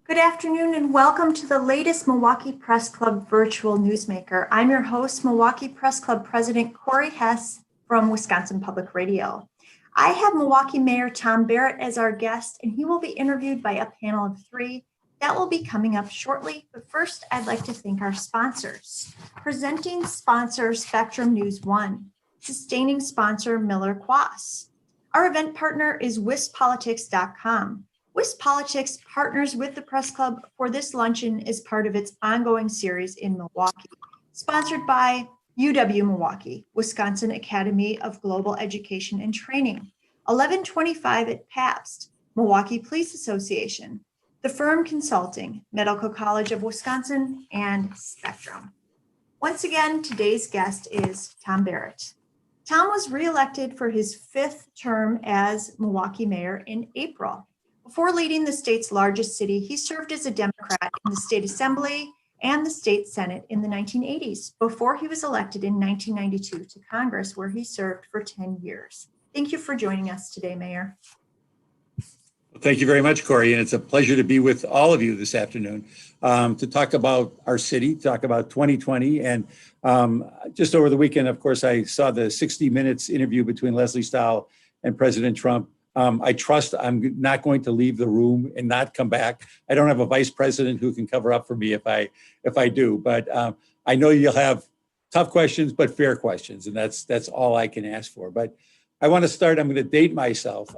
Good afternoon and welcome to the latest Milwaukee Press Club virtual Newsmaker. I'm your host, Milwaukee Press Club President Corey Hess from Wisconsin Public Radio. I have Milwaukee Mayor Tom Barrett as our guest, and he will be interviewed by a panel of three. That will be coming up shortly, but first I'd like to thank our sponsors. Presenting sponsor Spectrum News 1, sustaining sponsor Miller Quass. Our event partner is WisPolitics.com. WisPolitics partners with the Press Club for this luncheon as part of its ongoing series in Milwaukee, sponsored by UW-Milwaukee, Wisconsin Academy of Global Education and Training, 1125 at Pabst, Milwaukee Police Association, The Firm Consulting, Medical College of Wisconsin, and Spectrum. Once again, today's guest is Tom Barrett. Tom was reelected for his fifth term as Milwaukee mayor in April. Before leading the state's largest city, he served as a Democrat in the state assembly and the state senate in the 1980s, before he was elected in 1992 to Congress, where he served for 10 years. Thank you for joining us today, Mayor. Thank you very much, Corey, and it's a pleasure to be with all of you this afternoon to talk about our city, talk about 2020. And just over the weekend, of course, I saw the 60 Minutes interview between Leslie Stahl and President Trump. I trust I'm not going to leave the room and not come back. I don't have a vice president who can cover up for me if I do, but I know you'll have tough questions, but fair questions, and that's all I can ask for. But I want to start, I'm going to date myself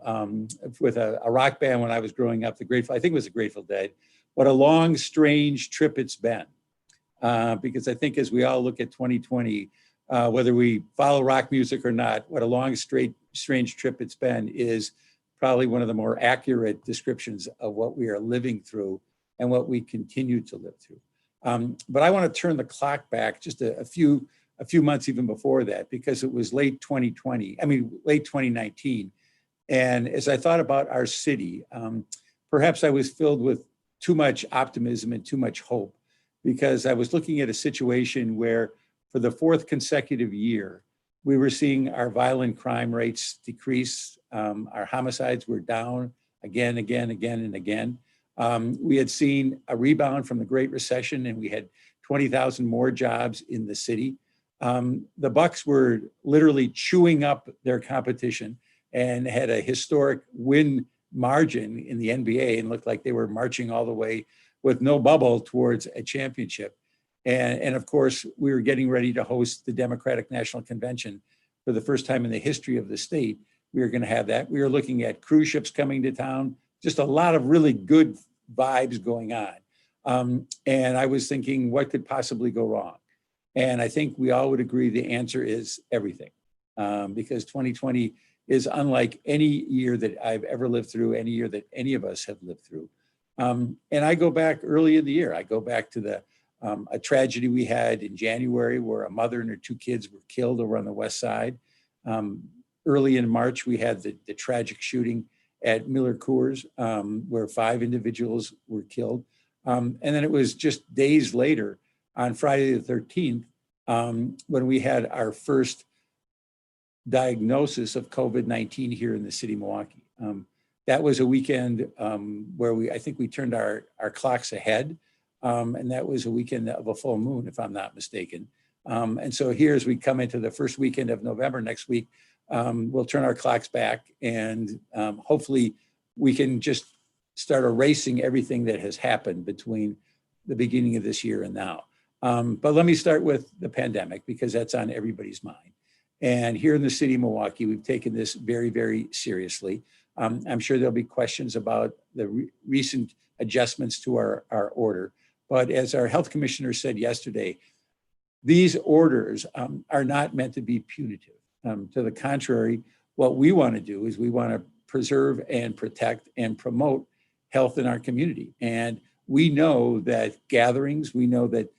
with a rock band when I was growing up, I think it was the Grateful Dead. What a long, strange trip it's been. Because I think as we all look at 2020, whether we follow rock music or not, what a long, strange trip it's been is probably one of the more accurate descriptions of what we are living through and what we continue to live through. But I want to turn the clock back just a few months even before that, because it was late 2019. And as I thought about our city, perhaps I was filled with too much optimism and too much hope, because I was looking at a situation where for the fourth consecutive year, we were seeing our violent crime rates decrease. Our homicides were down again. We had seen a rebound from the Great Recession, and we had 20,000 more jobs in the city. The Bucks were literally chewing up their competition and had a historic win margin in the NBA and looked like they were marching all the way with no bubble towards a championship. And of course, we were getting ready to host the Democratic National Convention for the first time in the history of the state. We were going to have that. We were looking at cruise ships coming to town, just a lot of really good vibes going on. And I was thinking, what could possibly go wrong? And I think we all would agree the answer is everything, because 2020 is unlike any year that I've ever lived through, any year that any of us have lived through. And I go back early in the year. I go back to a tragedy we had in January where a mother and her two kids were killed over on the west side. Early in March, we had the tragic shooting at Miller Coors, where 5 individuals were killed. And then it was just days later, on Friday the 13th, when we had our first diagnosis of COVID-19 here in the city of Milwaukee. That was a weekend where I think we turned our clocks ahead. And that was a weekend of a full moon, if I'm not mistaken. And so here, as we come into the first weekend of November next week, we'll turn our clocks back, and hopefully we can just start erasing everything that has happened between the beginning of this year and now. But let me start with the pandemic, because that's on everybody's mind. And here in the city of Milwaukee, we've taken this very, very seriously. I'm sure there'll be questions about the recent adjustments to our order. But as our health commissioner said yesterday, these orders are not meant to be punitive. To the contrary, what we want to do is we want to preserve and protect and promote health in our community. And we know that gatherings, we know that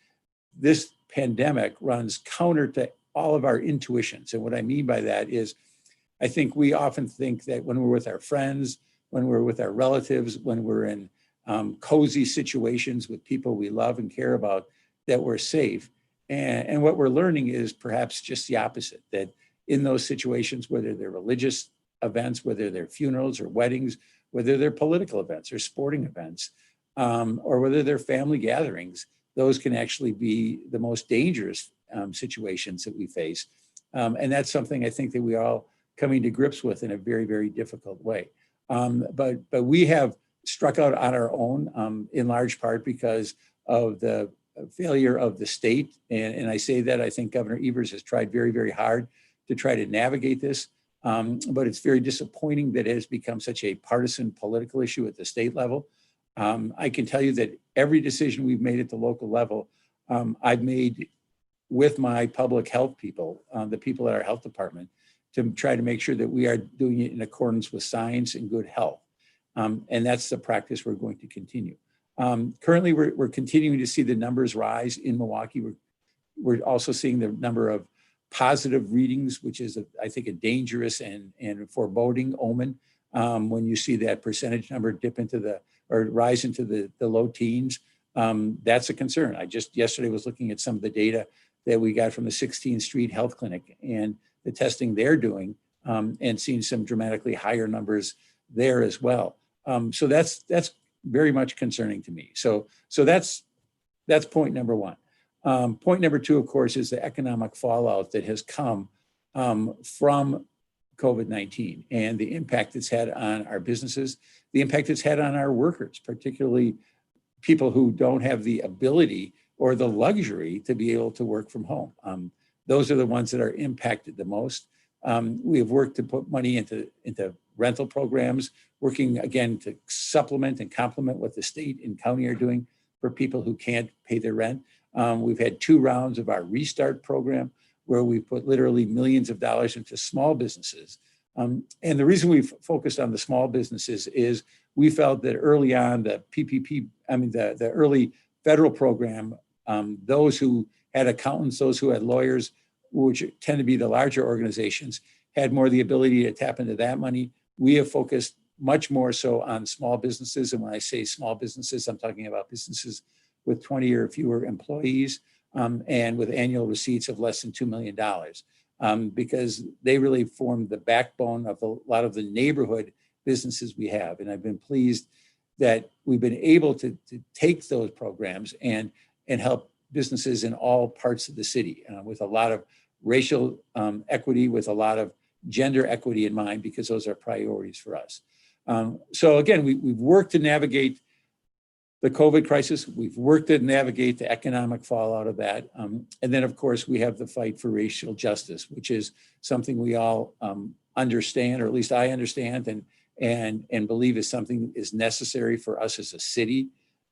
this pandemic runs counter to all of our intuitions. And what I mean by that is, I think we often think that when we're with our friends, when we're with our relatives, when we're in cozy situations with people we love and care about, that we're safe. And what we're learning is perhaps just the opposite, that in those situations, whether they're religious events, whether they're funerals or weddings, whether they're political events or sporting events, or whether they're family gatherings, those can actually be the most dangerous situations that we face. And that's something I think that we are all coming to grips with in a very, very difficult way. But we have struck out on our own in large part because of the failure of the state. And I say that I think Governor Evers has tried very, very hard to try to navigate this. But it's very disappointing that it has become such a partisan political issue at the state level. I can tell you that every decision we've made at the local level, I've made with my public health people, the people at our health department, to try to make sure that we are doing it in accordance with science and good health. And that's the practice we're going to continue. Currently, we're continuing to see the numbers rise in Milwaukee. We're also seeing the number of positive readings, which is, I think, a dangerous and foreboding omen when you see that percentage number dip into or rise into the low teens. That's a concern. I just yesterday was looking at some of the data that we got from the 16th Street Health Clinic and the testing they're doing, and seeing some dramatically higher numbers there as well. So that's very much concerning to me. So that's point number one. Point number two, of course, is the economic fallout that has come from COVID-19 and the impact it's had on our businesses, the impact it's had on our workers, particularly people who don't have the ability or the luxury to be able to work from home. Those are the ones that are impacted the most. We have worked to put money into rental programs, working again to supplement and complement what the state and county are doing for people who can't pay their rent. We've had 2 rounds of our Restart program where we put literally millions of dollars into small businesses. And the reason we've focused on the small businesses is we felt that early on the the early federal program, those who had accountants, those who had lawyers, which tend to be the larger organizations, had more the ability to tap into that money. We have focused much more so on small businesses. And when I say small businesses, I'm talking about businesses with 20 or fewer employees and with annual receipts of less than $2 million, because they really form the backbone of a lot of the neighborhood businesses we have. And I've been pleased that we've been able to take those programs and help businesses in all parts of the city with a lot of racial equity, with a lot of gender equity in mind, because those are priorities for us. So again, we've worked to navigate the COVID crisis. We've worked to navigate the economic fallout of that. And then, of course, we have the fight for racial justice, which is something we all understand, or at least I understand and believe is something is necessary for us as a city,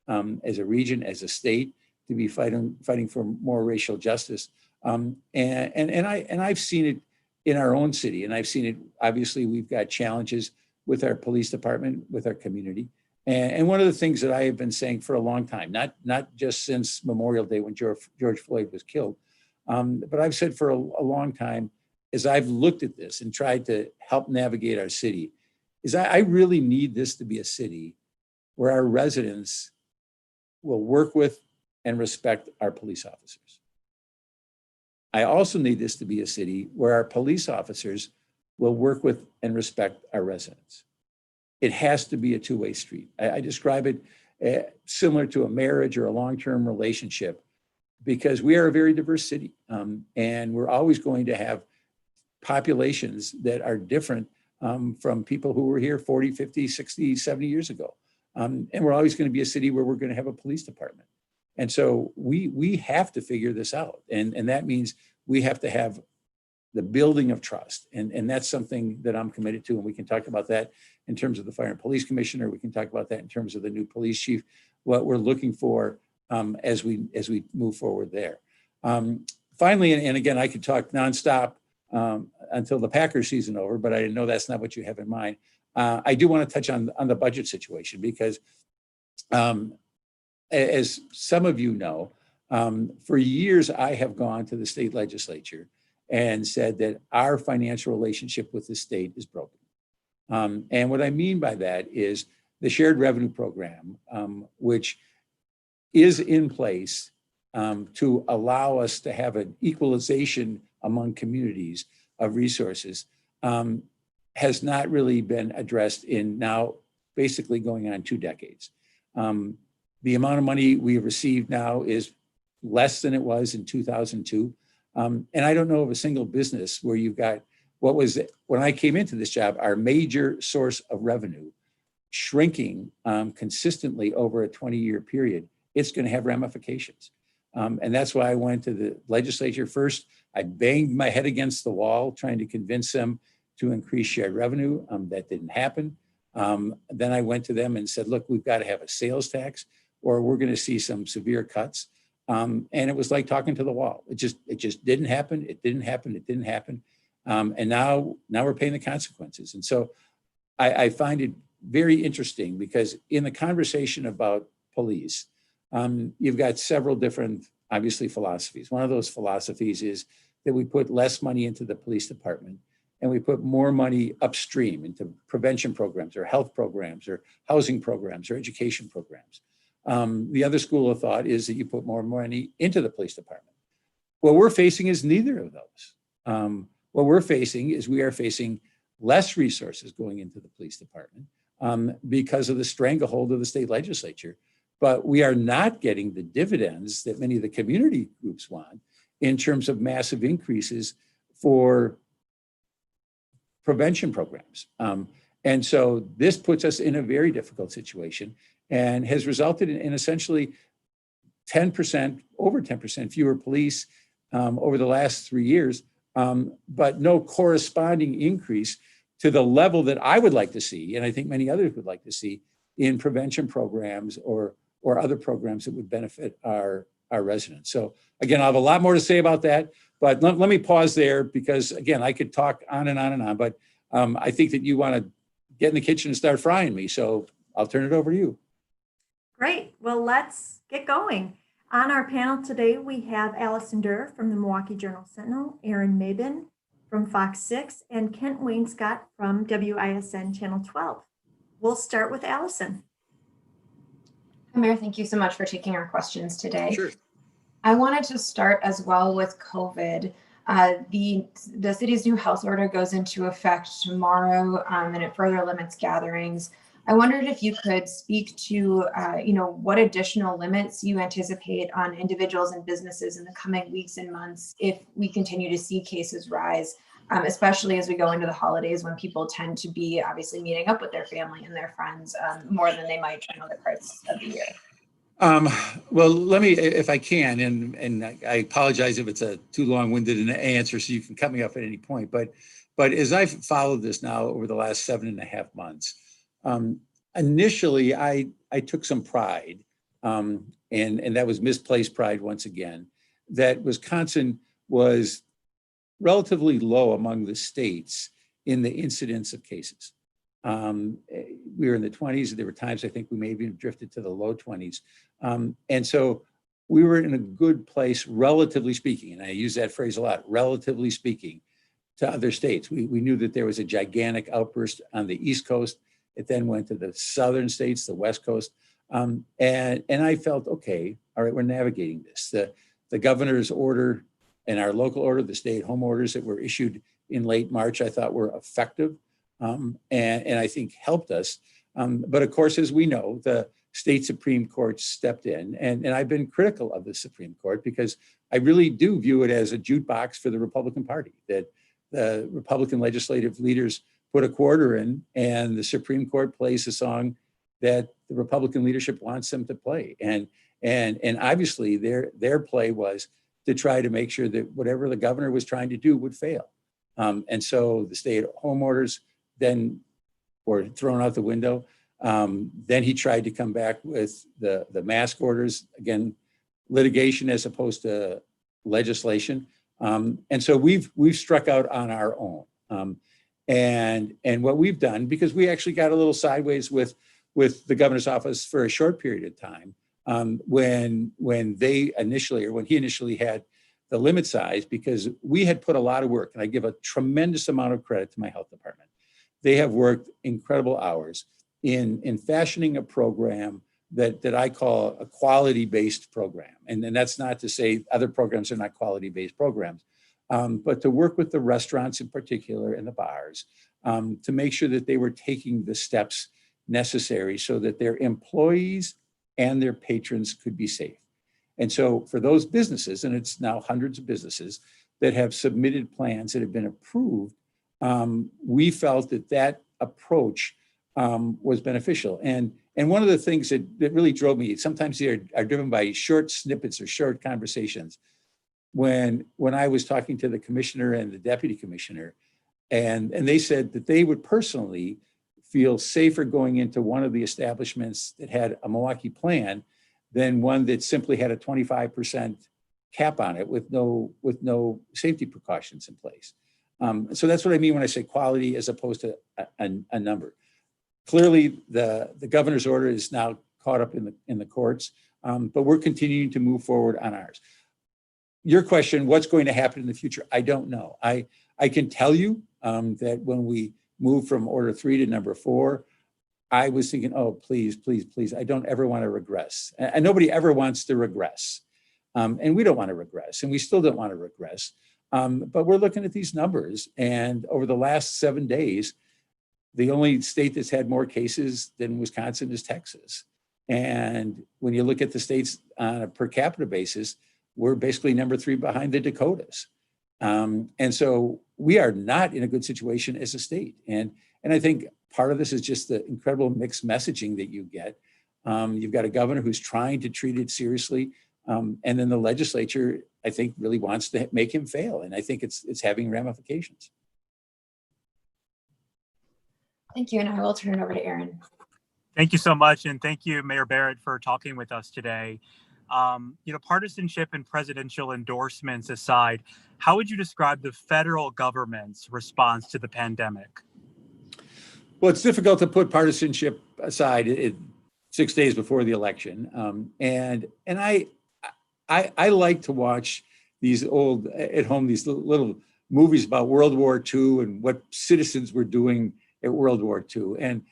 as a region, as a state, to be fighting for more racial justice. And I've seen it in our own city, and I've seen it, obviously, we've got challenges with our police department, with our community. And one of the things that I have been saying for a long time, not just since Memorial Day when George Floyd was killed, but I've said for a long time, as I've looked at this and tried to help navigate our city, is I really need this to be a city where our residents will work with and respect our police officers. I also need this to be a city where our police officers will work with and respect our residents. It has to be a two-way street. I describe it similar to a marriage or a long-term relationship, because we are a very diverse city, and we're always going to have populations that are different from people who were here 40, 50, 60, 70 years ago. And we're always going to be a city where we're going to have a police department. And so we have to figure this out. And that means we have to have the building of trust. And that's something that I'm committed to. And we can talk about that in terms of the Fire and Police Commissioner. We can talk about that in terms of the new police chief, what we're looking for as we move forward there. Finally, and again, I could talk nonstop until the Packers season over, but I know that's not what you have in mind. I do want to touch on the budget situation, because as some of you know, for years I have gone to the state legislature and said that our financial relationship with the state is broken. And what I mean by that is the shared revenue program, which is in place to allow us to have an equalization among communities of resources, has not really been addressed in now basically going on 2 decades. The amount of money we have received now is less than it was in 2002. And I don't know of a single business where you've got what was, when I came into this job, our major source of revenue shrinking consistently over a 20-year period. It's going to have ramifications. And that's why I went to the legislature first. I banged my head against the wall trying to convince them to increase shared revenue. That didn't happen. Then I went to them and said, look, we've got to have a sales tax or we're going to see some severe cuts. And it was like talking to the wall. It just didn't happen. It didn't happen. It didn't happen. And now we're paying the consequences. And so I find it very interesting because in the conversation about police, you've got several different, obviously, philosophies. One of those philosophies is that we put less money into the police department and we put more money upstream into prevention programs or health programs or housing programs or education programs. The other school of thought is that you put more money into the police department. What we're facing is neither of those. What we're facing is we are facing less resources going into the police department because of the stranglehold of the state legislature. But we are not getting the dividends that many of the community groups want in terms of massive increases for prevention programs. And so this puts us in a very difficult situation and has resulted in essentially 10%, over 10% fewer police over the last 3 years, but no corresponding increase to the level that I would like to see, and I think many others would like to see, in prevention programs or other programs that would benefit our residents. So again, I'll have a lot more to say about that, but let me pause there because again, I could talk on and on and on, but I think that you want to get in the kitchen and start frying me. So I'll turn it over to you. Great. Well, let's get going. On our panel today, we have Allison Durr from the Milwaukee Journal-Sentinel, Aaron Mabin from Fox 6, and Kent Wainscott from WISN Channel 12. We'll start with Allison. Hi, Mayor, thank you so much for taking our questions today. Sure. I wanted to start as well with COVID. The city's new health order goes into effect tomorrow, and it further limits gatherings. I wondered if you could speak to, what additional limits you anticipate on individuals and businesses in the coming weeks and months if we continue to see cases rise, especially as we go into the holidays when people tend to be obviously meeting up with their family and their friends more than they might in other parts of the year. Well, let me, if I can, and I apologize if it's a too long-winded answer, so you can cut me off at any point. But as I've followed this now over the last 7.5 months, initially I took some pride, and that was misplaced pride once again, that Wisconsin was relatively low among the states in the incidence of cases. We were in the 20s. There were times I think we maybe even drifted to the low 20s. And so we were in a good place, relatively speaking, and I use that phrase a lot, relatively speaking, to other states. We knew that there was a gigantic outburst on the East Coast. It then went to the southern states, the West Coast. And I felt, okay, all right, we're navigating this. The governor's order and our local order, the stay-at-home orders that were issued in late March, I thought were effective and I think helped us. But of course, as we know, the state Supreme Court stepped in, and I've been critical of the Supreme Court because I really do view it as a jukebox for the Republican Party, that the Republican legislative leaders put a quarter in and the Supreme Court plays a song that the Republican leadership wants them to play. And obviously their play was to try to make sure that whatever the governor was trying to do would fail. And so the stay-at-home orders then were thrown out the window. Then he tried to come back with the mask orders, again, litigation as opposed to legislation. And so we've struck out on our own. And what we've done, because we actually got a little sideways with the governor's office for a short period of time, when he initially had the limit size, because we had put a lot of work, and I give a tremendous amount of credit to my health department. They have worked incredible hours in fashioning a program that I call a quality-based program. And that's not to say other programs are not quality-based programs, but to work with the restaurants in particular and the bars to make sure that they were taking the steps necessary so that their employees and their patrons could be safe. And so for those businesses, and it's now hundreds of businesses that have submitted plans that have been approved, we felt that that approach was beneficial. And one of the things that really drove me, sometimes they are driven by short snippets or short conversations. When I was talking to the commissioner and the deputy commissioner, and they said that they would personally feel safer going into one of the establishments that had a Milwaukee plan than one that simply had a 25% cap on it with no safety precautions in place. So that's what I mean when I say quality as opposed to a number. Clearly, the governor's order is now caught up in the courts, but we're continuing to move forward on ours. Your question, what's going to happen in the future? I don't know. I can tell you that when we moved from order 3 to number 4, I was thinking, oh, please, please, please, I don't ever want to regress. And nobody ever wants to regress. And we don't want to regress, and we still don't want to regress. But we're looking at these numbers, and over the last 7 days, the only state that's had more cases than Wisconsin is Texas. And when you look at the states on a per capita basis, we're basically number 3 behind the Dakotas. And so we are not in a good situation as a state. And I think part of this is just the incredible mixed messaging that you get. You've got a governor who's trying to treat it seriously. And then the legislature, I think, really wants to make him fail. And I think it's having ramifications. Thank you, and I will turn it over to Aaron. Thank you so much, and thank you, Mayor Barrett, for talking with us today. Partisanship and presidential endorsements aside, how would you describe the federal government's response to the pandemic? Well, it's difficult to put partisanship aside 6 days before the election, and I like to watch these old at home these little movies about World War II and what citizens were doing at World War II.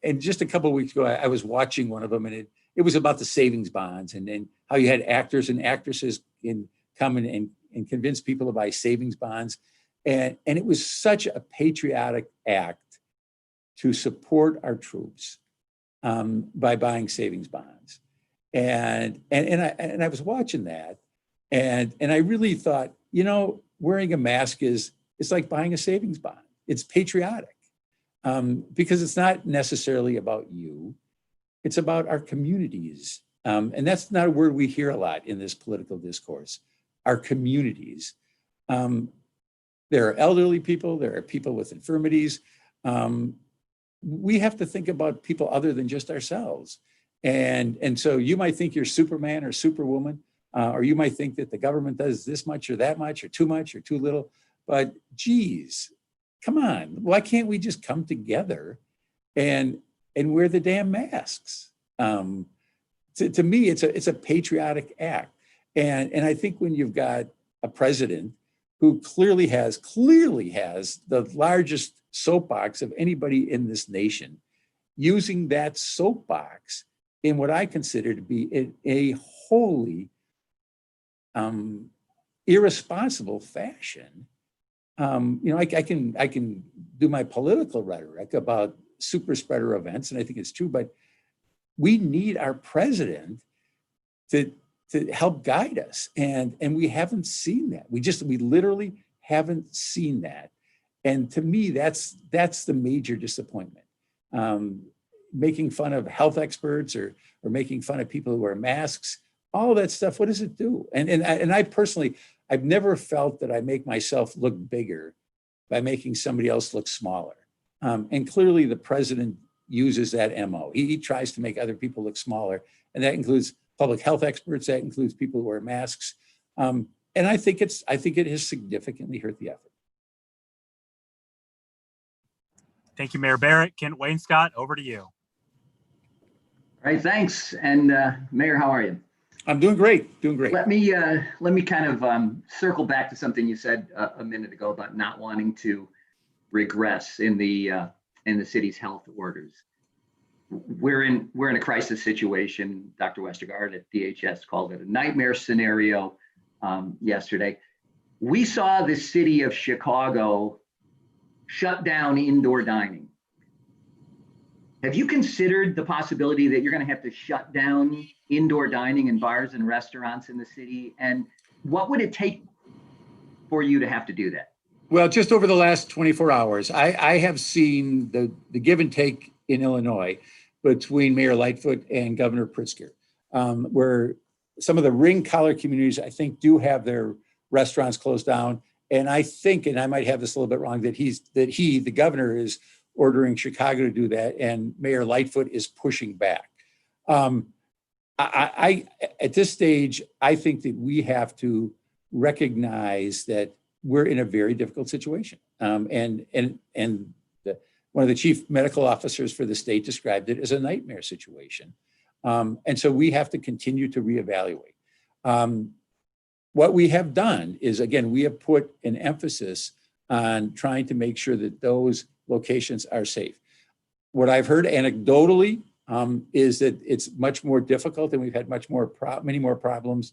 And just a couple of weeks ago, I was watching one of them, and it was about the savings bonds and how you had actors and actresses come and convince people to buy savings bonds. And it was such a patriotic act to support our troops by buying savings bonds. And I was watching that, and I really thought, wearing a mask it's like buying a savings bond. It's patriotic. Because it's not necessarily about you, it's about our communities. And that's not a word we hear a lot in this political discourse, our communities. There are elderly people, there are people with infirmities. We have to think about people other than just ourselves. And so you might think you're Superman or Superwoman, or you might think that the government does this much or that much or too little, but geez, come on, why can't we just come together and wear the damn masks? To me, it's a patriotic act. And I think when you've got a president who clearly has the largest soapbox of anybody in this nation, using that soapbox in what I consider to be a wholly irresponsible fashion. I can do my political rhetoric about super spreader events, and I think it's true, but we need our president to help guide us. And we haven't seen that. We literally haven't seen that. And to me, that's the major disappointment. Making fun of health experts or making fun of people who wear masks, all that stuff, what does it do? And I personally, I've never felt that I make myself look bigger by making somebody else look smaller. And clearly the president uses that MO. He tries to make other people look smaller. And that includes public health experts, that includes people who wear masks. And I think it has significantly hurt the effort. Thank you, Mayor Barrett. Kent Wainscott, over to you. All right, thanks. And Mayor, how are you? I'm doing great, Let me kind of circle back to something you said a minute ago about not wanting to regress in the city's health orders. We're in a crisis situation. Dr. Westergaard at DHS called it a nightmare scenario yesterday. We saw the city of Chicago shut down indoor dining. Have you considered the possibility that you're going to have to shut down indoor dining in bars and restaurants in the city? And what would it take for you to have to do that? Well, just over the last 24 hours, I have seen the give and take in Illinois between Mayor Lightfoot and Governor Pritzker, where some of the ring collar communities, I think, do have their restaurants closed down. And I think, and I might have this a little bit wrong, that the governor is ordering Chicago to do that, and Mayor Lightfoot is pushing back. I at this stage, I think that we have to recognize that we're in a very difficult situation. One of the chief medical officers for the state described it as a nightmare situation. And so we have to continue to reevaluate. What we have done is, again, we have put an emphasis on trying to make sure that those locations are safe. What I've heard anecdotally is that it's much more difficult, and we've had many more problems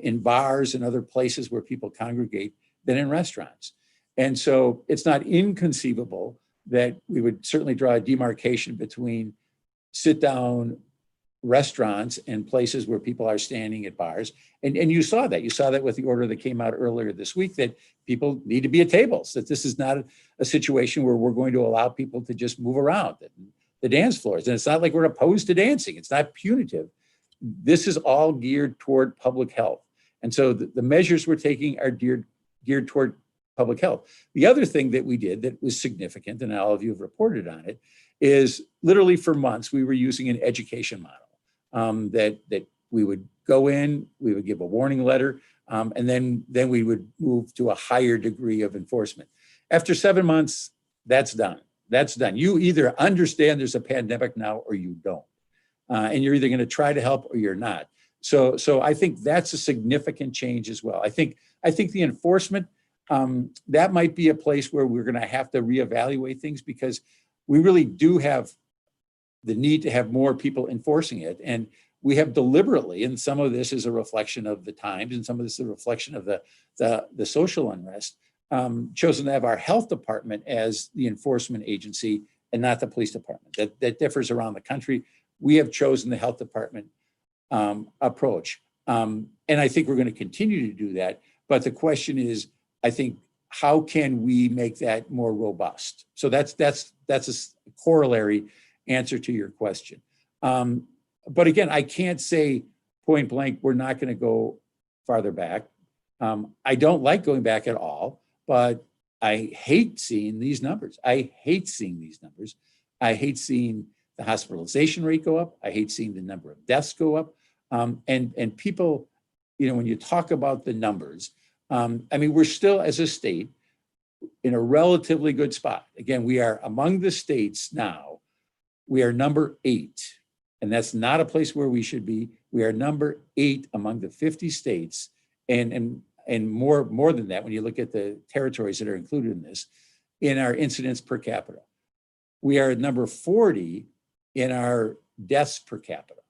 in bars and other places where people congregate than in restaurants. And so it's not inconceivable that we would certainly draw a demarcation between sit-down restaurants and places where people are standing at bars. And you saw that with the order that came out earlier this week, that people need to be at tables, that this is not a situation where we're going to allow people to just move around the dance floors. And it's not like we're opposed to dancing. It's not punitive. This is all geared toward public health. And so the measures we're taking are geared toward public health. The other thing that we did that was significant, and all of you have reported on it, is literally for months, we were using an education model. That we would go in, we would give a warning letter, and then we would move to a higher degree of enforcement. After 7 months, that's done. That's done. You either understand there's a pandemic now or you don't. And you're either going to try to help or you're not. So I think that's a significant change as well. I think the enforcement, that might be a place where we're going to have to reevaluate things, because we really do have the need to have more people enforcing it. And we have deliberately, and some of this is a reflection of the times, and some of this is a reflection of the social unrest, chosen to have our health department as the enforcement agency and not the police department. That differs around the country. We have chosen the health department approach. And I think we're going to continue to do that. But the question is, I think, how can we make that more robust? So that's a corollary answer to your question. But again, I can't say point blank, we're not going to go farther back. I don't like going back at all, but I hate seeing these numbers. I hate seeing the hospitalization rate go up. I hate seeing the number of deaths go up. And people, when you talk about the numbers, we're still, as a state, in a relatively good spot. Again, we are among the states now. We are number 8, and that's not a place where we should be. We are number 8 among the 50 states, and more than that when you look at the territories that are included in this, in our incidents per capita. We are at number 40 in our deaths per capita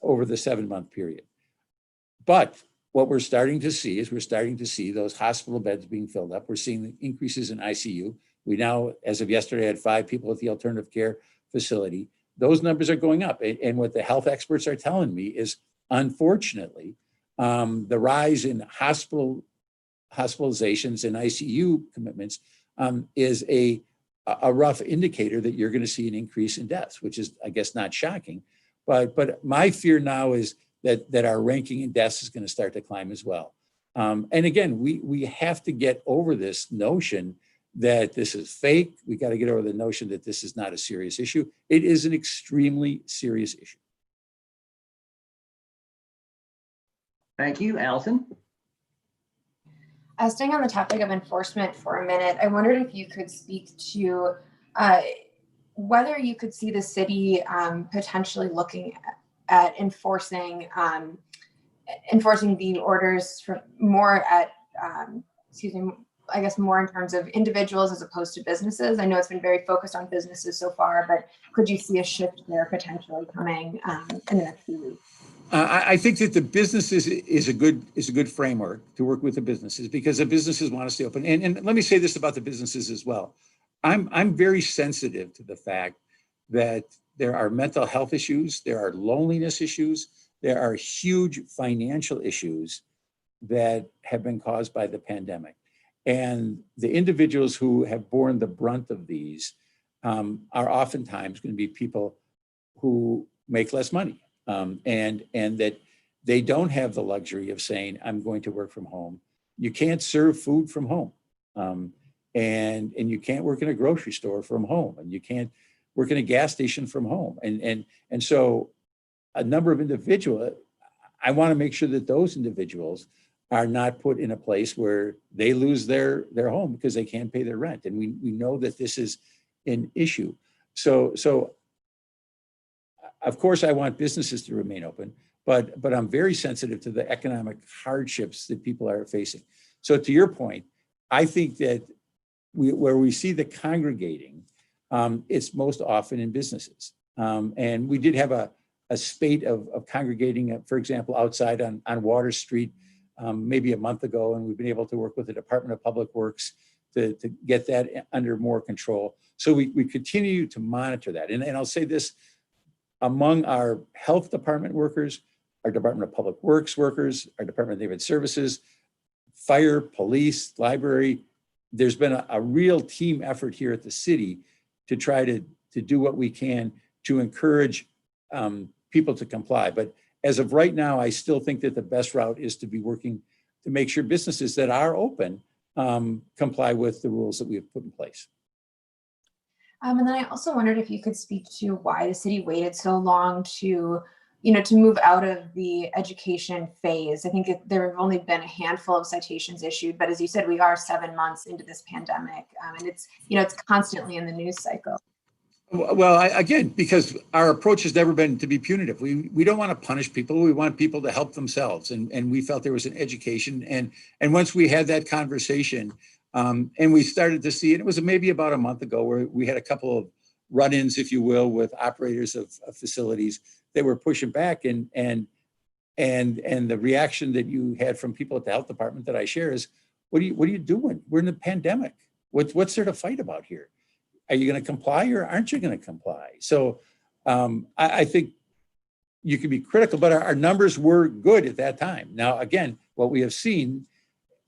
over the 7-month period. But what we're starting to see is those hospital beds being filled up. We're seeing the increases in ICU. We now, as of yesterday, had 5 people at the alternative care facility. Those numbers are going up. And what the health experts are telling me is, unfortunately, the rise in hospitalizations and ICU commitments is a rough indicator that you're going to see an increase in deaths, which is, I guess, not shocking. But my fear now is that our ranking in deaths is going to start to climb as well. And again, we have to get over this notion that this is fake. We got to get over the notion that this is not a serious issue. It is an extremely serious issue. Thank you, Allison. Staying on the topic of enforcement for a minute, I wondered if you could speak to whether you could see the city potentially looking at enforcing the orders for more at, I guess more in terms of individuals as opposed to businesses. I know it's been very focused on businesses so far, but could you see a shift there potentially coming in the next few weeks? I think that the businesses is a good framework to work with the businesses, because the businesses want to stay open. And let me say this about the businesses as well. I'm very sensitive to the fact that there are mental health issues, there are loneliness issues, there are huge financial issues that have been caused by the pandemic. And the individuals who have borne the brunt of these are oftentimes going to be people who make less money, and that they don't have the luxury of saying, I'm going to work from home. You can't serve food from home. And you can't work in a grocery store from home, and you can't work in a gas station from home. And so a number of individuals, I want to make sure that those individuals are not put in a place where they lose their home because they can't pay their rent. And we know that this is an issue. So of course I want businesses to remain open, but I'm very sensitive to the economic hardships that people are facing. So to your point, I think that where we see the congregating, it's most often in businesses. And we did have a spate of congregating, for example, outside on Water Street maybe a month ago, and we've been able to work with the Department of Public Works to get that under more control. So we continue to monitor that. And I'll say this, among our health department workers, our Department of Public Works workers, our Department of Neighborhood Services, fire, police, library, there's been a real team effort here at the city to try to do what we can to encourage people to comply. But as of right now, I still think that the best route is to be working to make sure businesses that are open comply with the rules that we have put in place. And then I also wondered if you could speak to why the city waited so long to move out of the education phase. I think there have only been a handful of citations issued, but as you said, we are 7 months into this pandemic, and it's constantly in the news cycle. Well, again, because our approach has never been to be punitive. We don't want to punish people. We want people to help themselves. And we felt there was an education. And once we had that conversation, and we started to see it, it was maybe about a month ago where we had a couple of run-ins, if you will, with operators of facilities that were pushing back. And the reaction that you had from people at the health department that I share is, what are you doing? We're in the pandemic. What's there to fight about here? Are you going to comply or aren't you going to comply? So I think you can be critical, but our numbers were good at that time. Now, again, what we have seen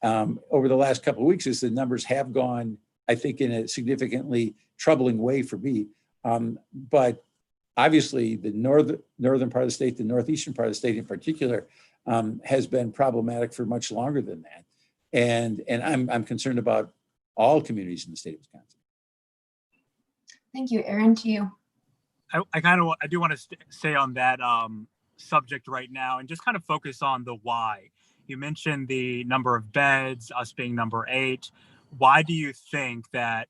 over the last couple of weeks is the numbers have gone, I think, in a significantly troubling way for me. But obviously, the northern part of the state, the northeastern part of the state in particular, has been problematic for much longer than that. And I'm concerned about all communities in the state of Wisconsin. Thank you. Aaron, to you. I do want to stay on that subject right now and just kind of focus on the why. You mentioned the number of beds, us being number 8. Why do you think that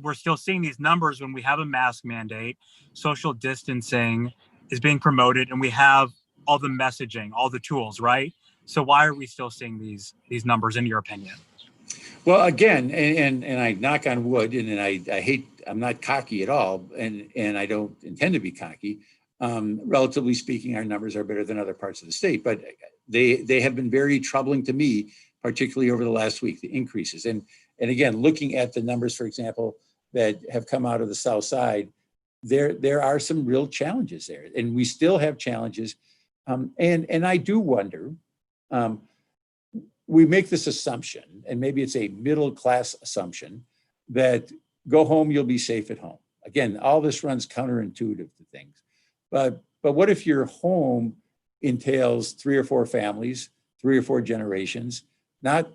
we're still seeing these numbers when we have a mask mandate, social distancing is being promoted, and we have all the messaging, all the tools, right? So why are we still seeing these numbers, in your opinion? Well, again, and I knock on wood, and I'm not cocky at all, and I don't intend to be cocky. Relatively speaking, our numbers are better than other parts of the state, but they have been very troubling to me, particularly over the last week, the increases. And again, looking at the numbers, for example, that have come out of the South Side, there are some real challenges there, and we still have challenges. And I do wonder, we make this assumption, and maybe it's a middle-class assumption, that go home, you'll be safe at home. Again, all this runs counterintuitive to things. But what if your home entails 3 or 4 families, 3 or 4 generations, not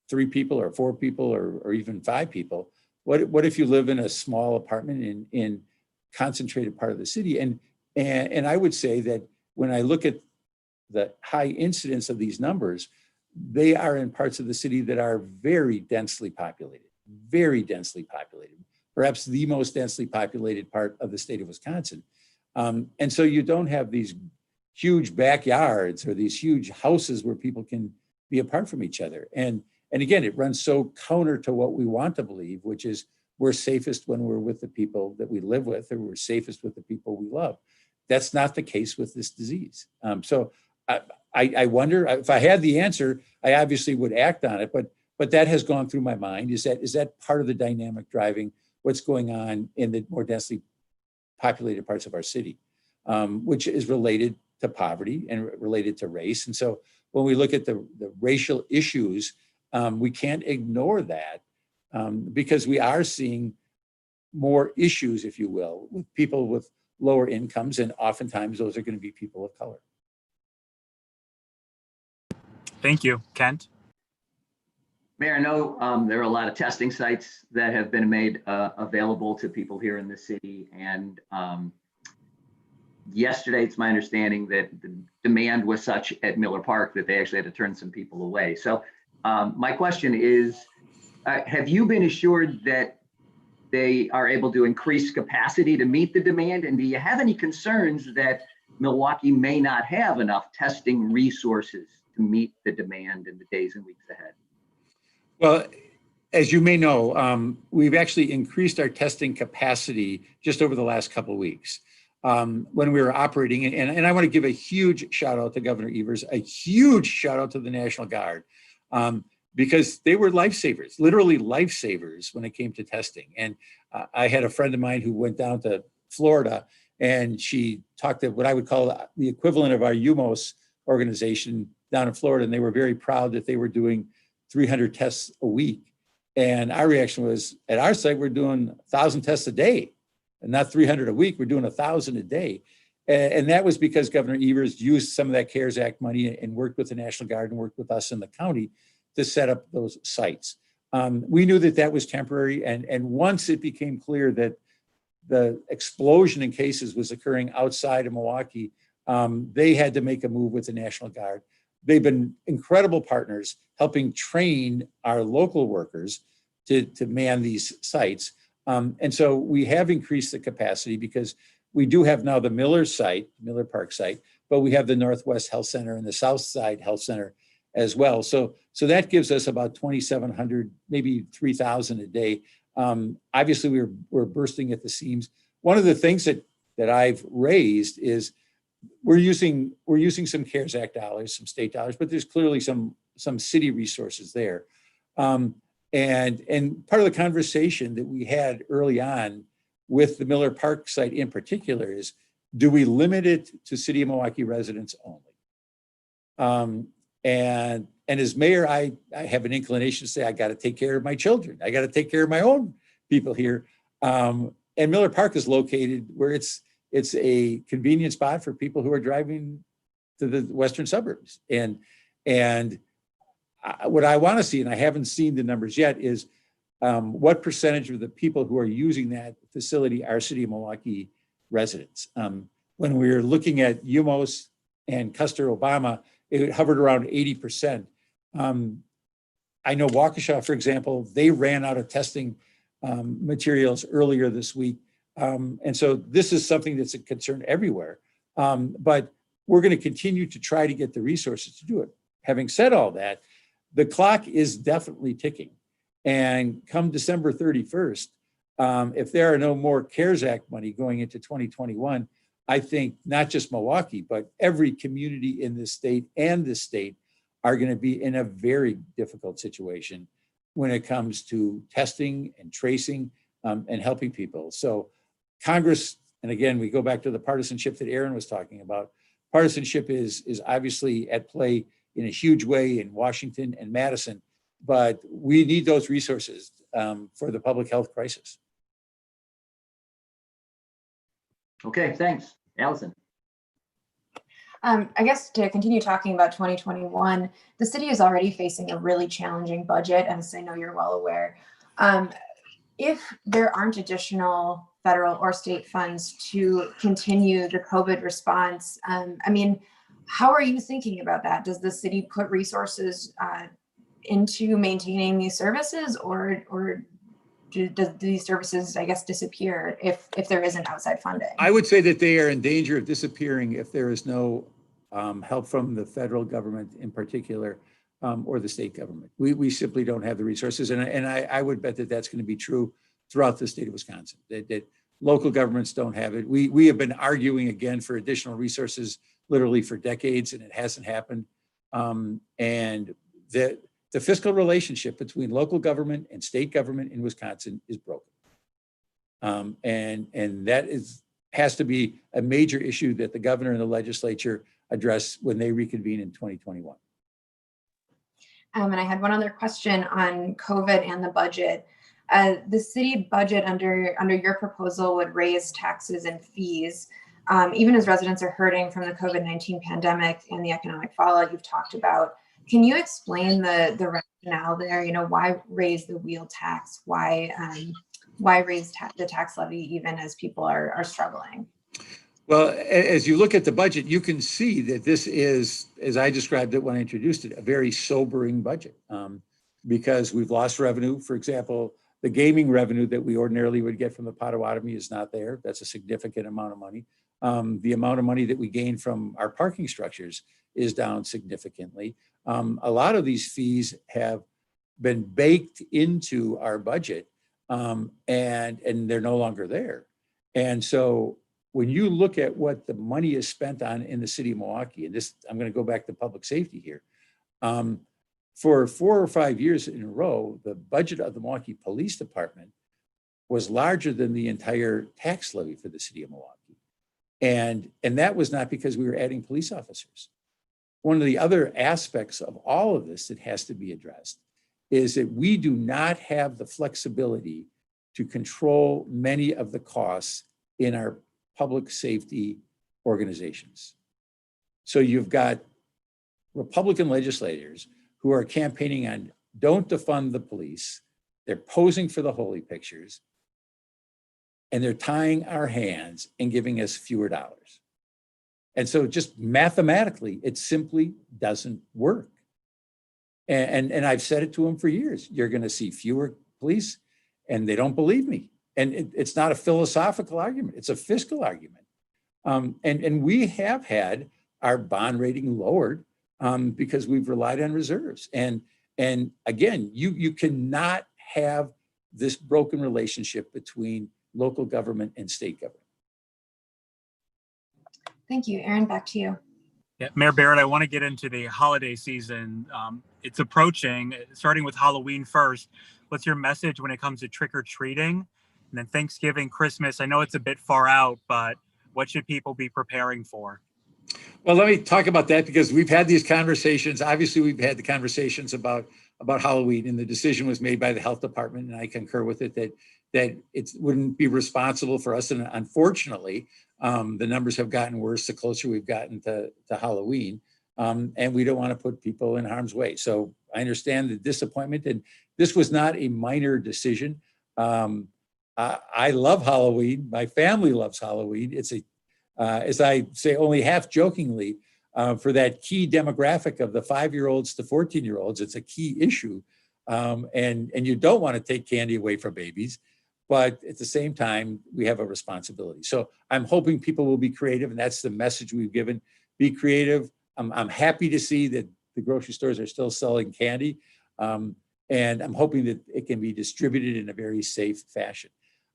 3 people or 4 people or even 5 people? What if you live in a small apartment in concentrated part of the city? And I would say that when I look at the high incidence of these numbers, they are in parts of the city that are very densely populated, perhaps the most densely populated part of the state of Wisconsin. And so you don't have these huge backyards or these huge houses where people can be apart from each other. And again, it runs so counter to what we want to believe, which is we're safest when we're with the people that we live with, or we're safest with the people we love. That's not the case with this disease. So I wonder, if I had the answer, I obviously would act on it, but that has gone through my mind. Is that part of the dynamic driving what's going on in the more densely populated parts of our city, which is related to poverty and related to race. And so when we look at the racial issues, we can't ignore that because we are seeing more issues, if you will, with people with lower incomes, and oftentimes those are going to be people of color. Thank you. Kent? Mayor, I know there are a lot of testing sites that have been made available to people here in the city. And yesterday, it's my understanding that the demand was such at Miller Park that they actually had to turn some people away. So my question is, have you been assured that they are able to increase capacity to meet the demand? And do you have any concerns that Milwaukee may not have enough testing resources to meet the demand in the days and weeks ahead? Well, as you may know, we've actually increased our testing capacity just over the last couple of weeks. When we were operating, and I want to give a huge shout out to Governor Evers, a huge shout out to the National Guard, because they were lifesavers, literally lifesavers when it came to testing. And I had a friend of mine who went down to Florida, and she talked to what I would call the equivalent of our UMOS organization down in Florida, and they were very proud that they were doing 300 tests a week. And our reaction was, at our site, we're doing 1,000 tests a day, and not 300 a week, we're doing 1,000 a day. And that was because Governor Evers used some of that CARES Act money and worked with the National Guard and worked with us in the county to set up those sites. We knew that that was temporary. And once it became clear that the explosion in cases was occurring outside of Milwaukee, they had to make a move with the National Guard. They've been incredible partners helping train our local workers to man these sites. And so we have increased the capacity because we do have now the Miller Park site, but we have the Northwest Health Center and the South Side Health Center as well. So that gives us about 2,700, maybe 3,000 a day. Obviously, we're bursting at the seams. One of the things that I've raised is we're using some CARES Act dollars, some state dollars, but there's clearly some city resources there. And part of the conversation that we had early on with the Miller Park site in particular is, do we limit it to City of Milwaukee residents only? And as mayor, I have an inclination to say, I got to take care of my children. I got to take care of my own people here. And Miller Park is located where it's a convenient spot for people who are driving to the western suburbs. And what I want to see, and I haven't seen the numbers yet, is what percentage of the people who are using that facility are City of Milwaukee residents. When we were looking at UMOS and Custer Obama, it hovered around 80%. I know Waukesha, for example, they ran out of testing materials earlier this week. And so this is something that's a concern everywhere. But we're going to continue to try to get the resources to do it. Having said all that, the clock is definitely ticking. And come December 31st, if there are no more CARES Act money going into 2021, I think not just Milwaukee, but every community in this state and this state are going to be in a very difficult situation when it comes to testing and tracing and helping people. So Congress, and again, we go back to the partisanship that Aaron was talking about. Partisanship is obviously at play in a huge way in Washington and Madison, but we need those resources for the public health crisis. Okay, thanks. Allison. I guess to continue talking about 2021, the city is already facing a really challenging budget, as I know you're well aware. If there aren't additional federal or state funds to continue the COVID response, I mean, how are you thinking about that? Does the city put resources into maintaining these services, or do these services, I guess, disappear if there isn't outside funding? I would say that they are in danger of disappearing if there is no help from the federal government in particular, or the state government. We simply don't have the resources. And I would bet that that's going to be true throughout the state of Wisconsin, that local governments don't have it. We have been arguing again for additional resources literally for decades, and it hasn't happened. And the fiscal relationship between local government and state government in Wisconsin is broken. And that is has to be a major issue that the governor and the legislature address when they reconvene in 2021. And I had one other question on COVID and the budget. The city budget under your proposal would raise taxes and fees, even as residents are hurting from the COVID-19 pandemic and the economic fallout you've talked about. Can you explain the rationale there? You know, why raise the wheel tax? Why raise the tax levy even as people are struggling? Well, as you look at the budget, you can see that this is, as I described it when I introduced it, a very sobering budget, because we've lost revenue. For example, the gaming revenue that we ordinarily would get from the Potawatomi is not there. That's a significant amount of money. The amount of money that we gain from our parking structures is down significantly. A lot of these fees have been baked into our budget, and they're no longer there. And so when you look at what the money is spent on in the city of Milwaukee, and this, I'm going to go back to public safety here. For 4 or 5 years in a row, the budget of the Milwaukee Police Department was larger than the entire tax levy for the city of Milwaukee. And that was not because we were adding police officers. One of the other aspects of all of this that has to be addressed is that we do not have the flexibility to control many of the costs in our public safety organizations. So you've got Republican legislators who are campaigning on don't defund the police. They're posing for the holy pictures, and they're tying our hands and giving us fewer dollars. And so just mathematically, it simply doesn't work. And I've said it to them for years. You're going to see fewer police, and they don't believe me. And it's not a philosophical argument. It's a fiscal argument. And we have had our bond rating lowered because we've relied on reserves. And again, you cannot have this broken relationship between local government and state government. Thank you. Aaron, back to you. Yeah, Mayor Barrett, I want to get into the holiday season. It's approaching, starting with Halloween first. What's your message when it comes to trick-or-treating? And then Thanksgiving, Christmas, I know it's a bit far out, but what should people be preparing for? Well, let me talk about that because we've had these conversations. Obviously, we've had the conversations about Halloween, and the decision was made by the health department, and I concur with it that it wouldn't be responsible for us. And unfortunately, the numbers have gotten worse the closer we've gotten to Halloween, and we don't want to put people in harm's way. So I understand the disappointment, and this was not a minor decision. I love Halloween. My family loves Halloween. It's as I say, only half jokingly, for that key demographic of the 5-year-olds to 14-year-olds, it's a key issue. And you don't want to take candy away from babies, but at the same time, we have a responsibility. So I'm hoping people will be creative, and that's the message we've given. Be creative. I'm happy to see that the grocery stores are still selling candy. And I'm hoping that it can be distributed in a very safe fashion.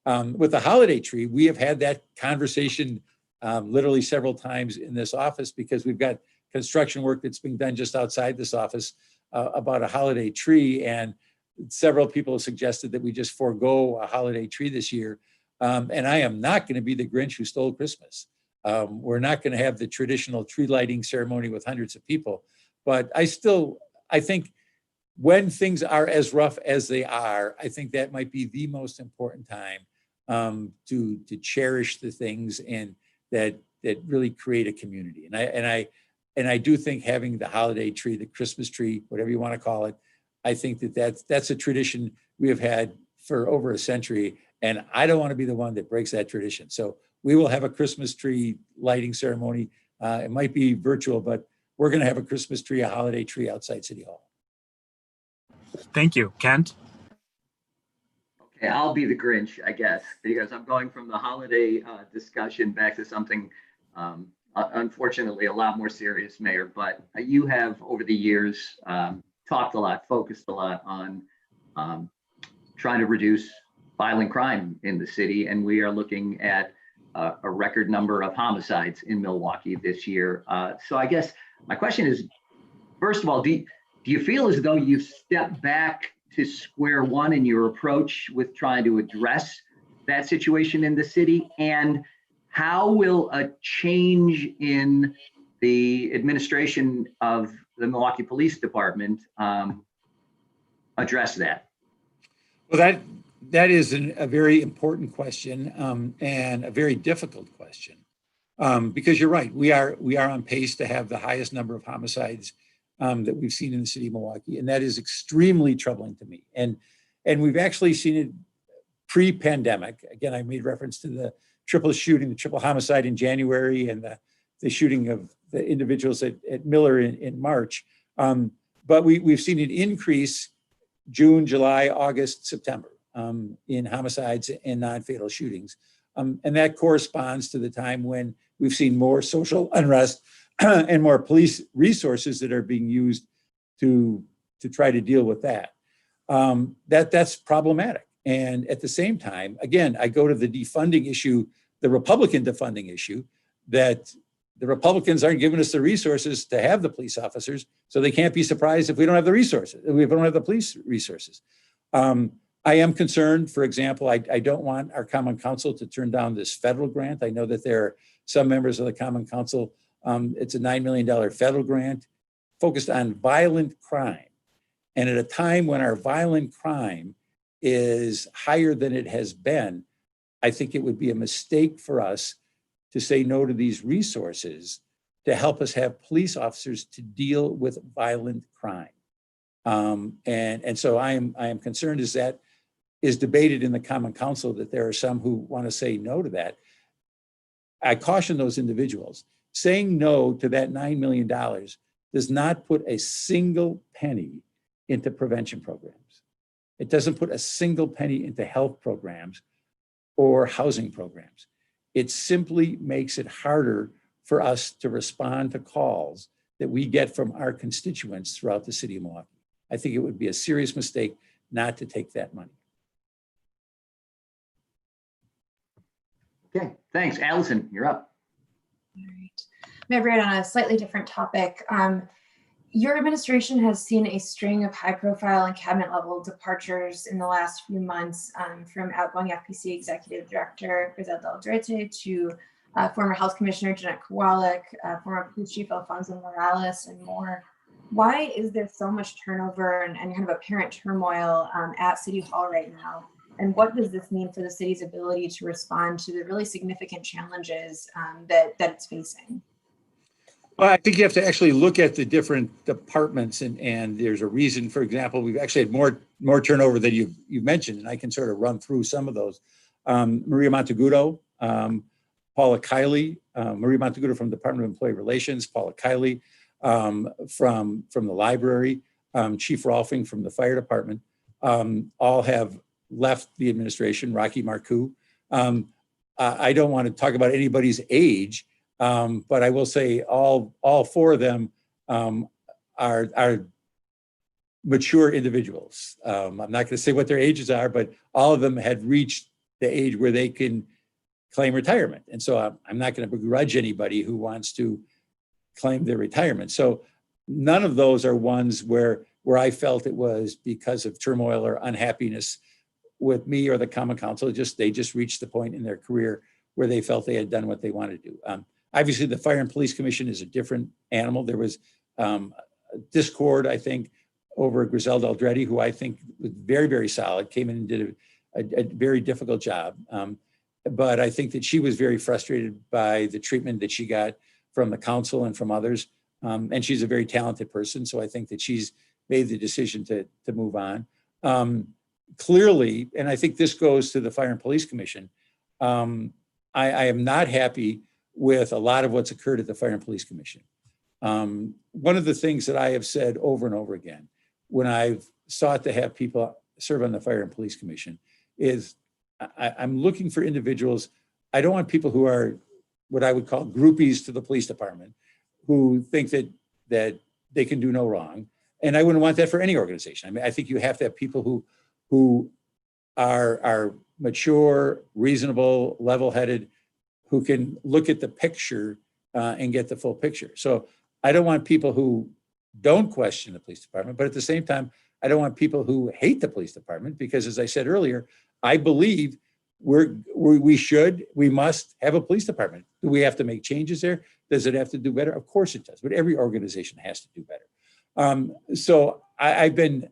With the holiday tree, we have had that conversation literally several times in this office because we've got construction work that's being done just outside this office about a holiday tree. And several people have suggested that we just forego a holiday tree this year. And I am not going to be the Grinch who stole Christmas. We're not going to have the traditional tree lighting ceremony with hundreds of people. But I think when things are as rough as they are, I think that might be the most important time to cherish the things and that really create a community. And I do think having the holiday tree, the Christmas tree, whatever you want to call it, I think that's a tradition we have had for over a century. And I don't want to be the one that breaks that tradition. So we will have a Christmas tree lighting ceremony. It might be virtual, but we're going to have a Christmas tree, a holiday tree outside City Hall. Thank you. Kent? Okay, I'll be the Grinch, I guess, because I'm going from the holiday discussion back to something unfortunately a lot more serious, Mayor. But you have over the years talked a lot, focused a lot on trying to reduce violent crime in the city. And we are looking at a record number of homicides in Milwaukee this year. So I guess my question is, first of all, do you feel as though you've stepped back to square one in your approach with trying to address that situation in the city? And how will a change in the administration of the Milwaukee Police Department address that? Well, that is a very important question and a very difficult question because you're right. We are on pace to have the highest number of homicides that we've seen in the city of Milwaukee, and that is extremely troubling to me. And we've actually seen it pre-pandemic. Again, I made reference to the triple shooting, the triple homicide in January, and the shooting of the individuals at Miller in March. But we've seen an increase June, July, August, September in homicides and non-fatal shootings. And that corresponds to the time when we've seen more social unrest and more police resources that are being used to try to deal with that. That's problematic. And at the same time, again, I go to the defunding issue, the Republican defunding issue, that the Republicans aren't giving us the resources to have the police officers, so they can't be surprised if we don't have the resources, if we don't have the police resources. I am concerned, for example, I don't want our Common Council to turn down this federal grant. I know that there are some members of the Common Council, it's a $9 million federal grant focused on violent crime. And at a time when our violent crime is higher than it has been, I think it would be a mistake for us to say no to these resources to help us have police officers to deal with violent crime. And so I am concerned as that is debated in the Common Council that there are some who want to say no to that. I caution those individuals. Saying no to that $9 million does not put a single penny into prevention programs. It doesn't put a single penny into health programs or housing programs. It simply makes it harder for us to respond to calls that we get from our constituents throughout the city of Milwaukee. I think it would be a serious mistake not to take that money. Okay, thanks. Allison, you're up. All right. Mayor Barrett, on a slightly different topic, your administration has seen a string of high-profile and cabinet-level departures in the last few months, from outgoing FPC Executive Director Griselda Aldrete to former Health Commissioner Jeanette Kowalik, former Police Chief Alfonso Morales, and more. Why is there so much turnover and kind of apparent turmoil at City Hall right now? And what does this mean for the city's ability to respond to the really significant challenges that it's facing? Well, I think you have to actually look at the different departments, and there's a reason. For example, we've actually had more turnover than you've mentioned, and I can sort of run through some of those. Maria Montegudo, Paula Kiley, Maria Montegudo from the Department of Employee Relations, Paula Kiley from the library, Chief Rolfing from the fire department, all have left the administration. Rocky Marcoux. I don't want to talk about anybody's age. But I will say all four of them are mature individuals. I'm not going to say what their ages are, but all of them had reached the age where they can claim retirement. And so I'm not going to begrudge anybody who wants to claim their retirement. So none of those are ones where I felt it was because of turmoil or unhappiness with me or the Common Council. They just reached the point in their career where they felt they had done what they wanted to do. Obviously, the Fire and Police Commission is a different animal. There was discord, I think, over Griselda Aldrete, who I think was very, very solid, came in and did a very difficult job. But I think that she was very frustrated by the treatment that she got from the council and from others. And she's a very talented person. So I think that she's made the decision to move on. Clearly, and I think this goes to the Fire and Police Commission, I am not happy with a lot of what's occurred at the Fire and Police Commission. One of the things that I have said over and over again when I've sought to have people serve on the Fire and Police Commission is I'm looking for individuals. I don't want people who are what I would call groupies to the police department, who think that they can do no wrong. And I wouldn't want that for any organization. I mean, I think you have to have people who are mature, reasonable, level-headed, who can look at the picture and get the full picture. So I don't want people who don't question the police department, but at the same time, I don't want people who hate the police department because, as I said earlier, I believe we must have a police department. Do we have to make changes there? Does it have to do better? Of course it does, but every organization has to do better. So I've been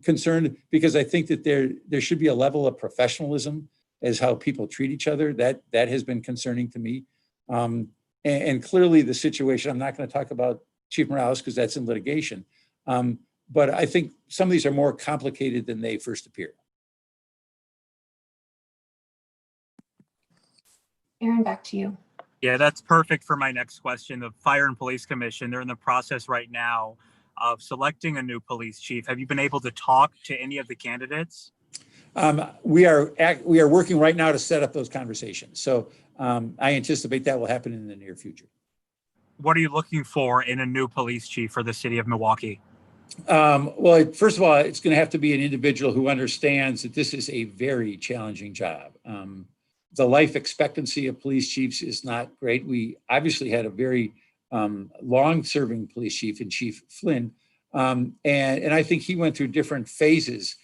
concerned because I think that there should be a level of professionalism as how people treat each other. That has been concerning to me. And clearly the situation, I'm not going to talk about Chief Morales because that's in litigation. But I think some of these are more complicated than they first appear. Aaron, back to you. Yeah, that's perfect for my next question. The Fire and Police Commission, they're in the process right now of selecting a new police chief. Have you been able to talk to any of the candidates? We are working right now to set up those conversations. So I anticipate that will happen in the near future. What are you looking for in a new police chief for the city of Milwaukee? Well, first of all, it's going to have to be an individual who understands that this is a very challenging job. The life expectancy of police chiefs is not great. We obviously had a very long-serving police chief in Chief Flynn, and I think he went through different phases.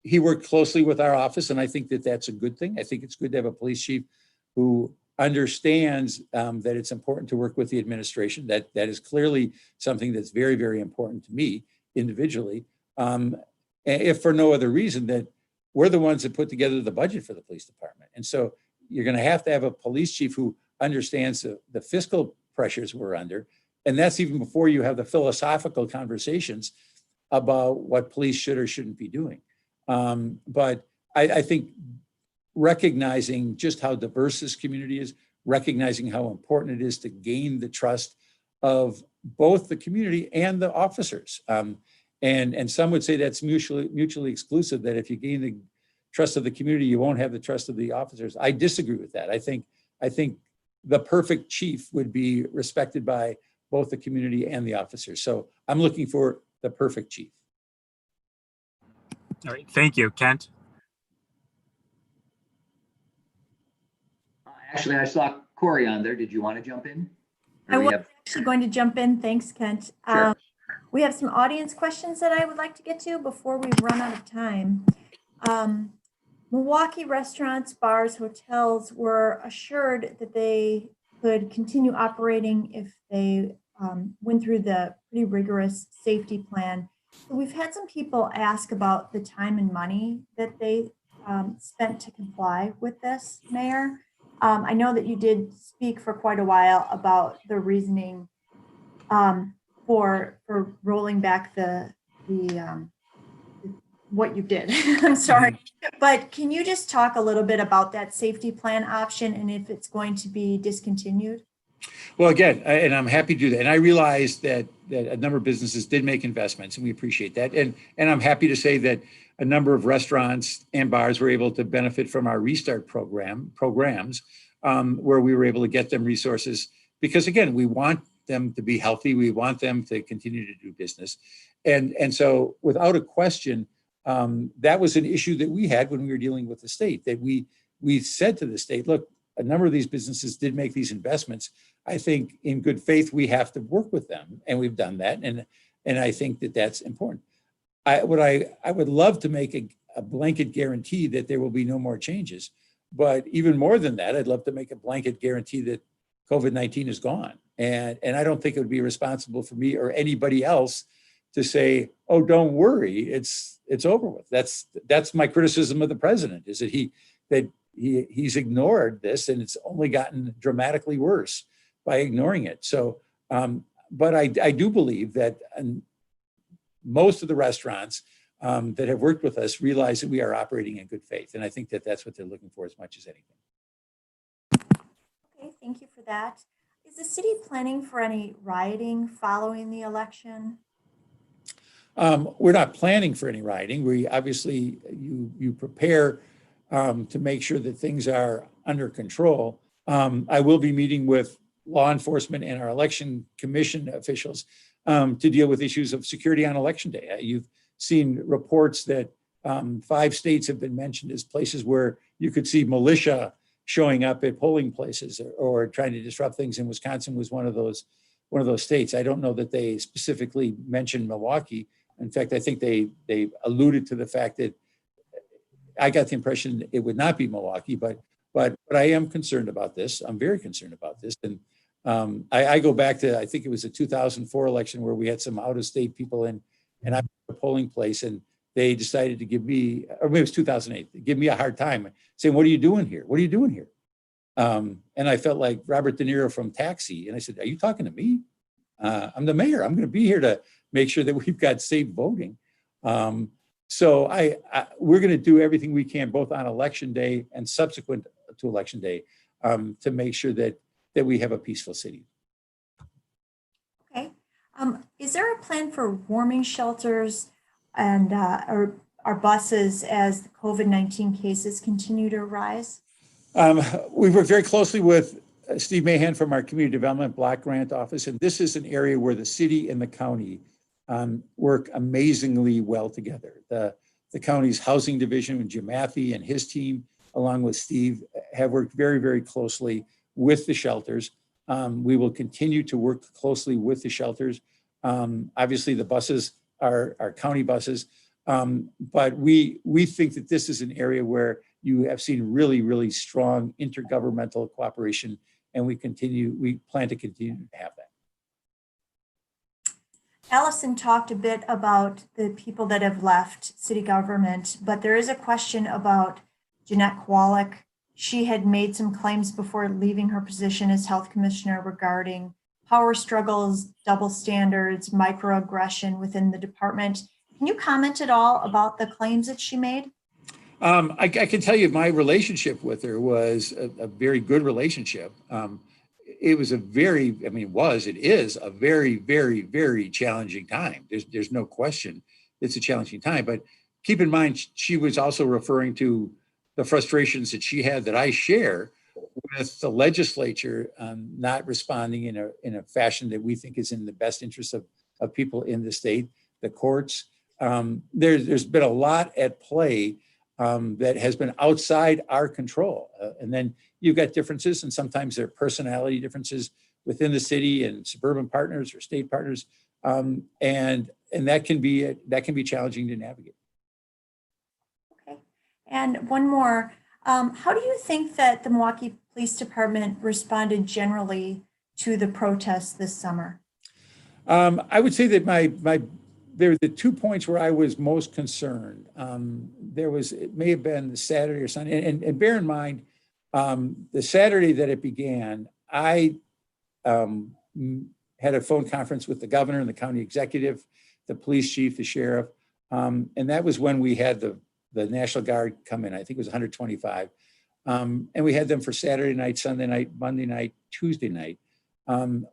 He worked closely with our office, and I think that that's a good thing. I think it's good to have a police chief who understands that it's important to work with the administration. That is clearly something that's very, very important to me individually. If for no other reason that we're the ones that put together the budget for the police department. And so you're going to have a police chief who understands the fiscal pressures we're under. And that's even before you have the philosophical conversations about what police should or shouldn't be doing. But I think recognizing just how diverse this community is, recognizing how important it is to gain the trust of both the community and the officers. And some would say that's mutually exclusive, that if you gain the trust of the community, you won't have the trust of the officers. I disagree with that. I think the perfect chief would be respected by both the community and the officers. So I'm looking for the perfect chief. All right, thank you. Kent? Actually, I saw Corey on there. Did you want to jump in? I was actually going to jump in. Thanks, Kent. Sure. We have some audience questions that I would like to get to before we run out of time. Milwaukee restaurants, bars, hotels were assured that they could continue operating if they went through the pretty rigorous safety plan. So we've had some people ask about the time and money that they spent to comply with this, Mayor. I know that you did speak for quite a while about the reasoning for rolling back the what you did. I'm sorry, but can you just talk a little bit about that safety plan option and if it's going to be discontinued? Well, again, and I'm happy to do that. And I realized that a number of businesses did make investments, and we appreciate that. And I'm happy to say that a number of restaurants and bars were able to benefit from our Restart programs, where we were able to get them resources. Because again, we want them to be healthy. We want them to continue to do business. And so without a question, that was an issue that we had when we were dealing with the state, that we said to the state, look, a number of these businesses did make these investments. I think in good faith, we have to work with them, and we've done that. And I think that that's important. I would love to make a blanket guarantee that there will be no more changes. But even more than that, I'd love to make a blanket guarantee that COVID-19 is gone. And I don't think it would be responsible for me or anybody else to say, oh, don't worry, it's over with. That's my criticism of the president, is that he's ignored this, and it's only gotten dramatically worse by ignoring it. So, but I do believe that most of the restaurants that have worked with us realize that we are operating in good faith. And I think that that's what they're looking for as much as anything. Okay, thank you for that. Is the city planning for any rioting following the election? We're not planning for any rioting. We obviously, you prepare to make sure that things are under control. I will be meeting with law enforcement and our election commission officials to deal with issues of security on election day. You've seen reports that 5 states have been mentioned as places where you could see militia showing up at polling places or trying to disrupt things. And Wisconsin was one of those states. I don't know that they specifically mentioned Milwaukee. In fact, I think they alluded to the fact that I got the impression it would not be Milwaukee, but I am concerned about this. I'm very concerned about this. And I go back to, I think it was the 2004 election where we had some out-of-state people in, and I'm at a polling place, and they decided to give me, or maybe it was 2008, give me a hard time saying, what are you doing here? What are you doing here? And I felt like Robert De Niro from Taxi. And I said, are you talking to me? I'm the mayor. I'm going to be here to make sure that we've got safe voting. So we're going to do everything we can, both on election day and subsequent to election day, to make sure that we have a peaceful city. Okay. Is there a plan for warming shelters and or our buses as the COVID-19 cases continue to rise? We work very closely with Steve Mahan from our Community Development Block Grant Office, and this is an area where the city and the county work amazingly well together. The county's housing division, Jim Matthey and his team, along with Steve, have worked very, very closely with the shelters. We will continue to work closely with the shelters. Obviously, the buses are county buses, but we think that this is an area where you have seen really, really strong intergovernmental cooperation, and we plan to continue to have that. Allison talked a bit about the people that have left city government, but there is a question about Jeanette Kowalik. She had made some claims before leaving her position as health commissioner regarding power struggles, double standards, microaggression within the department. Can you comment at all about the claims that she made? I can tell you my relationship with her was a very good relationship. It was it is a very, very, very challenging time. There's no question it's a challenging time, but keep in mind, she was also referring to the frustrations that she had that I share with the legislature not responding in a fashion that we think is in the best interest of people in the state, the courts. There's been a lot at play that has been outside our control. And then you've got differences, and sometimes there are personality differences within the city and suburban partners or state partners. And that can be challenging to navigate. Okay. And one more, how do you think that the Milwaukee Police Department responded generally to the protests this summer? I would say that there were the 2 points where I was most concerned. It may have been the Saturday or Sunday, and bear in mind, the Saturday that it began, I had a phone conference with the governor and the county executive, the police chief, the sheriff, and that was when we had the National Guard come in. I think it was 125, and we had them for Saturday night, Sunday night, Monday night, Tuesday night.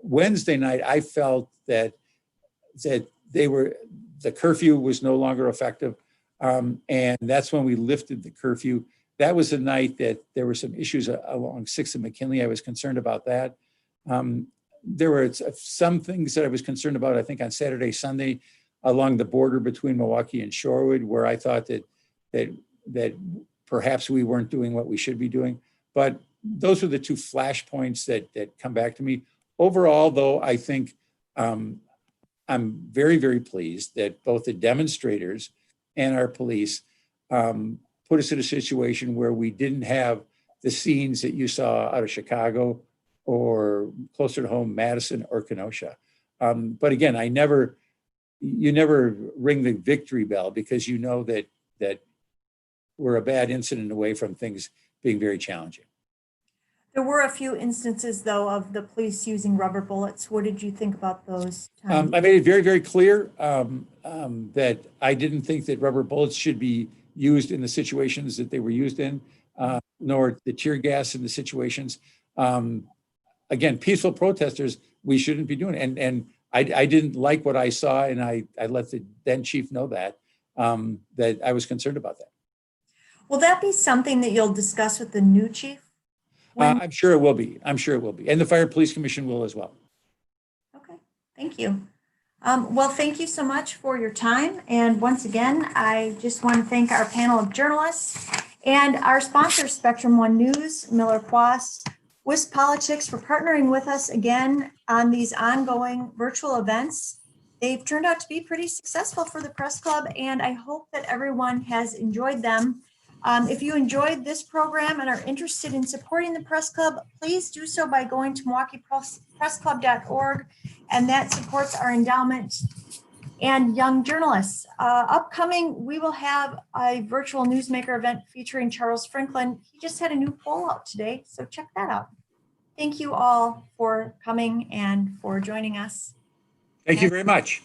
Wednesday night, I felt that the curfew was no longer effective. And that's when we lifted the curfew. That was the night that there were some issues along 6th and McKinley. I was concerned about that. There were some things that I was concerned about, I think on Saturday, Sunday, along the border between Milwaukee and Shorewood, where I thought that perhaps we weren't doing what we should be doing. But those were the 2 flashpoints that come back to me. Overall, though, I think I'm very, very pleased that both the demonstrators and our police put us in a situation where we didn't have the scenes that you saw out of Chicago or closer to home, Madison or Kenosha. But again, you never ring the victory bell, because you know that we're a bad incident away from things being very challenging. There were a few instances, though, of the police using rubber bullets. What did you think about those times? I made it very, very clear that I didn't think that rubber bullets should be used in the situations that they were used in, nor the tear gas in the situations. Again, peaceful protesters, we shouldn't be doing it. And I didn't like what I saw, and I let the then chief know that I was concerned about that. Will that be something that you'll discuss with the new chief? I'm sure it will be. And the Fire Police Commission will as well. Okay, thank you. Well, thank you so much for your time. And once again, I just want to thank our panel of journalists and our sponsor, Spectrum One News, Miller Quast, Wisp Politics, for partnering with us again on these ongoing virtual events. They've turned out to be pretty successful for the Press Club, and I hope that everyone has enjoyed them. If you enjoyed this program and are interested in supporting the Press Club, please do so by going to MilwaukeePressClub.org, and that supports our endowment and young journalists. Upcoming, we will have a virtual Newsmaker event featuring Charles Franklin. He just had a new poll out today, so check that out. Thank you all for coming and for joining us. Thank you very much.